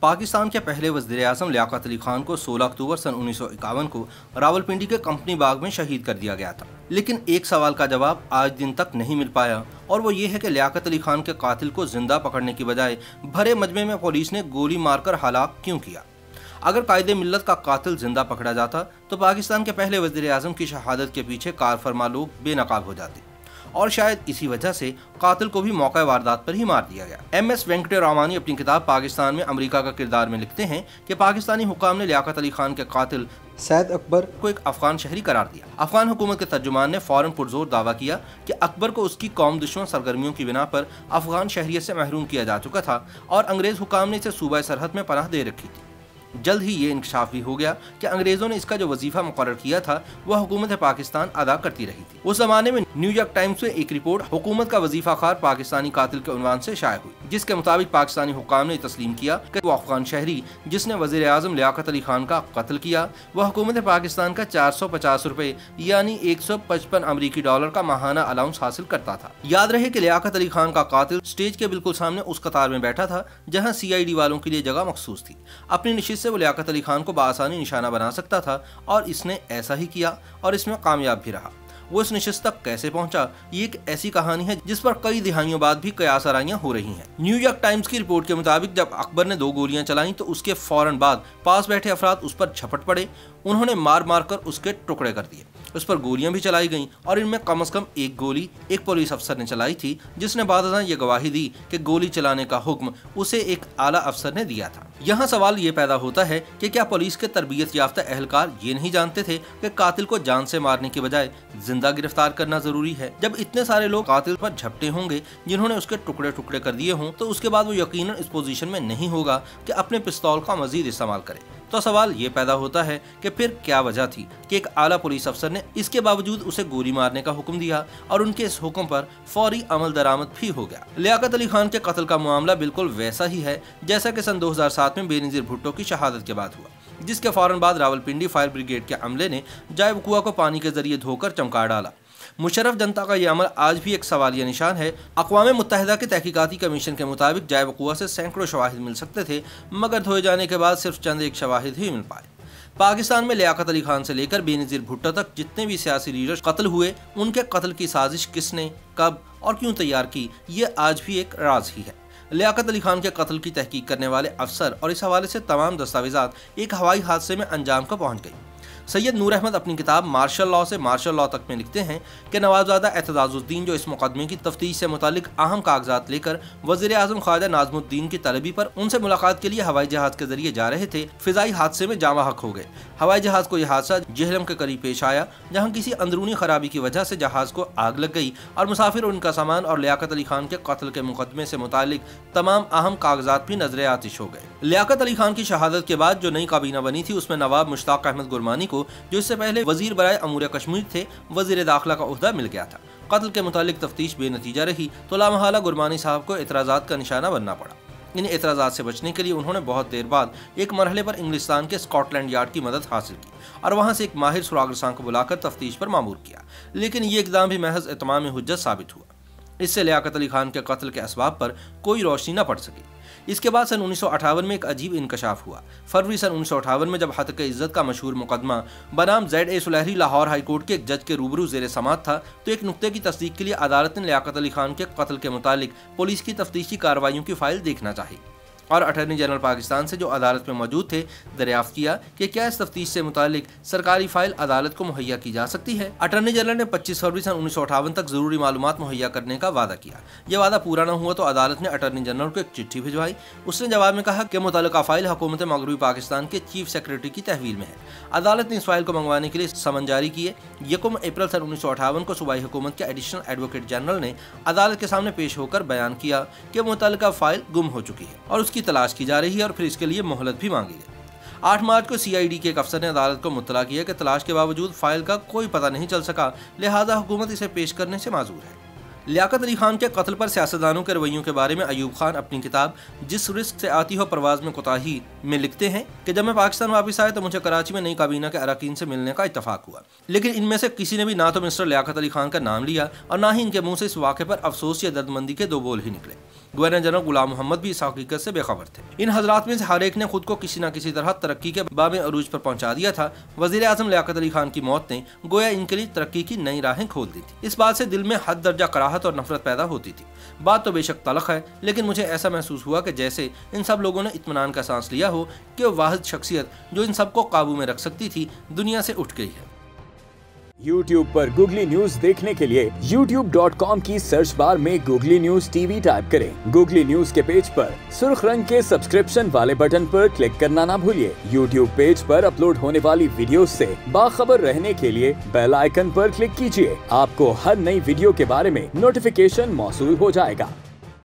पाकिस्तान के पहले वज़ीर-ए-आज़म लियाकत अली खान को 16 अक्टूबर सन 1951 को रावलपिंडी के कंपनी बाग में शहीद कर दिया गया था। लेकिन एक सवाल का जवाब आज दिन तक नहीं मिल पाया, और वो ये है कि लियाकत अली खान के कातिल को जिंदा पकड़ने की बजाय भरे मजमे में पुलिस ने गोली मारकर हलाक क्यों किया। अगर कायदे मिल्लत का कातिल जिंदा पकड़ा जाता तो पाकिस्तान के पहले वज़ीर-ए-आज़म की शहादत के पीछे कारफरमा लोग बेनकाब हो जाते, और शायद इसी वजह से कातिल को भी मौका वारदात पर ही मार दिया गया। MS वेंकटरामानी अपनी किताब पाकिस्तान में अमेरिका का किरदार में लिखते हैं कि पाकिस्तानी हुकाम ने लियाकत अली खान के कातिल सैयद अकबर को एक अफगान शहरी करार दिया। अफगान हुकूमत के तर्जुमान ने फौरन पुरजोर दावा किया कि अकबर को उसकी कौम दुश्मन सरगर्मियों की बिना पर अफगान शहरियत से महरूम किया जा चुका था और अंग्रेज हुकाम ने इसे सूबा सरहद में पनाह दे रखी थी। जल्द ही ये इंकशाफ भी हो गया कि अंग्रेजों ने इसका जो वजीफा मुकर्रर किया था वह हुकूमत पाकिस्तान अदा करती रही थी। उस जमाने में न्यूयॉर्क टाइम्स में एक रिपोर्ट हुकूमत का वजीफा खार पाकिस्तानी कातिल के उन्वान से शाया हुई, जिसके मुताबिक पाकिस्तानी हुकाम ने तस्लीम किया कि वो अफगान शहरी जिसने वज़ीर-ए-आज़म लियाकत अली खान का कत्ल किया वह हुकूमत पाकिस्तान का 450 रुपए यानी 155 अमरीकी डॉलर का माहाना अलाउंस हासिल करता था। याद रहे कि लियाकत अली खान का कातिल स्टेज के बिल्कुल सामने उस कतार में बैठा था जहाँ CID वालों के लिए जगह मखसूस थी। अपनी नशिस्त से वो लियाकत अली खान को बआसानी निशाना बना सकता था और इसने ऐसा ही किया और इसमें कामयाब भी रहा। वो इस नशिस्त तक कैसे पहुंचा, ये एक ऐसी कहानी है जिस पर कई दिहाइयों बाद भी कयास आराइयां हो रही हैं। न्यूयॉर्क टाइम्स की रिपोर्ट के मुताबिक जब अकबर ने 2 गोलियां चलाई तो उसके फौरन बाद पास बैठे अफराद उस पर झपट पड़े। उन्होंने मार मार कर उसके टुकड़े कर दिए। उस पर गोलियां भी चलाई गईं और इनमें कम से कम एक गोली एक पुलिस अफसर ने चलाई थी, जिसने बाद ये गवाही दी कि गोली चलाने का हुक्म उसे एक आला अफसर ने दिया था। यहाँ सवाल ये पैदा होता है कि क्या पुलिस के तरबियत याफ्ता एहलकार ये नहीं जानते थे कि कातिल को जान से मारने की बजाय जिंदा गिरफ्तार करना जरूरी है। जब इतने सारे लोग कातिल पर झपटे होंगे जिन्होंने उसके टुकड़े टुकड़े कर दिए हों तो उसके बाद वो यकीनन इस पोजीशन में नहीं होगा कि अपने पिस्तौल का मजीद इस्तेमाल करे। तो सवाल ये पैदा होता है कि फिर क्या वजह थी कि एक आला पुलिस अफसर ने इसके बावजूद उसे गोली मारने का हुक्म दिया और उनके इस हुक्म पर फौरी अमल दरामद भी हो गया। लियाकत अली खान के कत्ल का मामला बिल्कुल वैसा ही है जैसा कि सन 2007 में बेनजीर भुट्टो की शहादत के बाद हुआ, जिसके फौरन बाद रावलपिंडी फायर ब्रिगेड के अमले ने जाए वकुआ को पानी के जरिए धोकर चमका डाला। मुशर्रफ जनता का ये अमल आज भी एक सवालिया निशान है। अक़वाम मुत्तहिदा के तहकीकाती कमीशन के मुताबिक जाए वकुआ से सैकड़ों शवाहिद मिल सकते थे, मगर धोए जाने के बाद सिर्फ चंद एक शवाहिद ही मिल पाए। पाकिस्तान में लियाकत अली खान से लेकर बेनजीर भुट्टो तक जितने भी सियासी लीडर कत्ल हुए, उनके कत्ल की साजिश किसने, कब और क्यों तैयार की, ये आज भी एक राज ही है। लियाकत अली खान के कत्ल की तहकीक करने वाले अफसर और इस हवाले से तमाम दस्तावेजात एक हवाई हादसे में अंजाम को पहुँच गई। सैयद नूर अहमद अपनी किताब मार्शल लॉ से मार्शल लॉ तक में लिखते हैं कि नवाबजादा एतजाजुद्दीन जो इस मुकदमे की तफ्तीश से मुतालिक अहम कागजात लेकर वज़ीर-ए-आज़म ख्वाजा नाज़मुद्दीन की तलबी पर उनसे मुलाकात के लिए हवाई जहाज के जरिए जा रहे थे, फिजाई हादसे में जामा हक हो गए। हवाई जहाज को यह हादसा जेहलम के करीब पेश आया, जहाँ किसी अंदरूनी खराबी की वजह से जहाज को आग लग गई और मुसाफिर, उनका सामान और लियाकत अली खान के कत्ल के मुकदमे से मुतालिक तमाम अहम कागजात भी नजर आतिश हो गए। लियाकत अली खान की शहादत के बाद जो नई काबीना बनी थी उसमें नवाब मुश्ताक अहमद गुरमानी को, जो इससे पहले वजीर बराए अमूर कश्मीर थे, वजीर दाखिला का ओहदा मिल गया था। कत्ल के मुतालिक तफ्तीश बेनतीजा रही तो लामहला गुरमानी साहब को एतराज़ात का निशाना बनना पड़ा। इन एतराज़ात से बचने के लिए उन्होंने बहुत देर बाद एक मरहले पर इंग्लिस्तान के स्कॉटलैंड यार्ड की मदद हासिल की और वहाँ से एक माहिर सुरागरसां को बुलाकर तफ्तीश पर मामूर किया, लेकिन ये इक़दाम भी महज इत्माम हुज्जत साबित हुआ। इससे लियाकत अली खान के कत्ल के असबाब पर कोई रोशनी न पड़ सकी। इसके बाद सन 1958 में एक अजीब इंकशाफ हुआ। फरवरी सन 1958 में जब हत्क इज्जत का मशहूर मुकदमा बनाम ZA Sulehri Lahore high court के एक जज के रूबरू ज़ेरे समात था, तो एक नुक्ते की तस्दीक के लिए अदालत ने लियाकत अली खान के कत्ल के मुतालिक पुलिस की तफ्तीशी कार्रवाइयों की फाइल देखना चाहिए और अटॉर्नी जनरल पाकिस्तान से, जो अदालत में मौजूद थे, दरियाफ्त किया कि क्या इस तफ्तीश से मुतालिक सरकारी फाइल अदालत को मुहैया की जा सकती है। अटॉर्नी जनरल ने 25 फरवरी सन 1958 तक जरूरी मालूमात मुहैया करने का वादा किया। यह वादा पूरा न हुआ तो अदालत ने अटॉर्नी जनरल को एक चिट्ठी भिजवाई। उसने जवाब में कहा कि मुतल्लिका फाइल हुकूमत मगरबी पाकिस्तान के चीफ सेक्रेटरी की तहवील में है। अदालत ने इस फाइल को मंगवाने के लिए समन जारी किए। 1 अप्रैल सन 1958 को सूबाई हुकूमत के एडिशनल एडवोकेट जनरल ने अदालत के सामने पेश होकर बयान किया कि मुतल्लिका फाइल गुम हो चुकी है और उसकी तलाश की जा रही है और फिर इसके लिए मोहलत भी मांगी गई। 8 मार्च को CID के एक अफसर ने अदालत को मुत्तला किया कि तलाश के बावजूद फाइल का कोई पता नहीं चल सका, लिहाजा हुकूमत इसे पेश करने से माजूर है। लियाकत अली खान के कत्ल पर सियासतदानों के रवैयों के बारे में अयूब खान अपनी किताब जिस रिस्क से आती हो परवाज में कोताही में लिखते हैं कि जब मैं पाकिस्तान वापस आया तो मुझे कराची में नई काबीना के अरकान से मिलने का इत्तफाक हुआ, लेकिन इनमें से किसी ने भी ना तो मिस्टर लियाकत अली खान का नाम लिया और ना ही इनके मुंह से इस वाक़े पर अफसोस या दर्दमंदी के 2 बोल ही निकले। गवर्नर जनरल गुलाम मोहम्मद भी इस हकीकत से बेखबर थे। इन हजरात में से हर एक ने खुद को किसी न किसी तरह तरक्की के बाबे अरूज पर पहुंचा दिया था। वजीर आजम लियाकत अली खान की मौत ने गोया इनके लिए तरक्की की नई राहें खोल दी थी। इस बात से दिल में हद दर्जा कराहत और नफरत पैदा होती थी। बात तो बेशक तलख है, लेकिन मुझे ऐसा महसूस हुआ कि जैसे इन सब लोगों ने इत्मीनान का सांस लिया हो कि वो वाहिद शख्सियत जो इन सबको काबू में रख सकती थी दुनिया से उठ गई है। YouTube पर गूगली न्यूज देखने के लिए youtube.com की सर्च बार में गूगली न्यूज टीवी टाइप करें। गूगली न्यूज के पेज पर सुर्ख रंग के सब्सक्रिप्शन वाले बटन पर क्लिक करना ना भूलिए। YouTube पेज पर अपलोड होने वाली वीडियोस से बाखबर रहने के लिए बेल आइकन पर क्लिक कीजिए। आपको हर नई वीडियो के बारे में नोटिफिकेशन मौसूल हो जाएगा।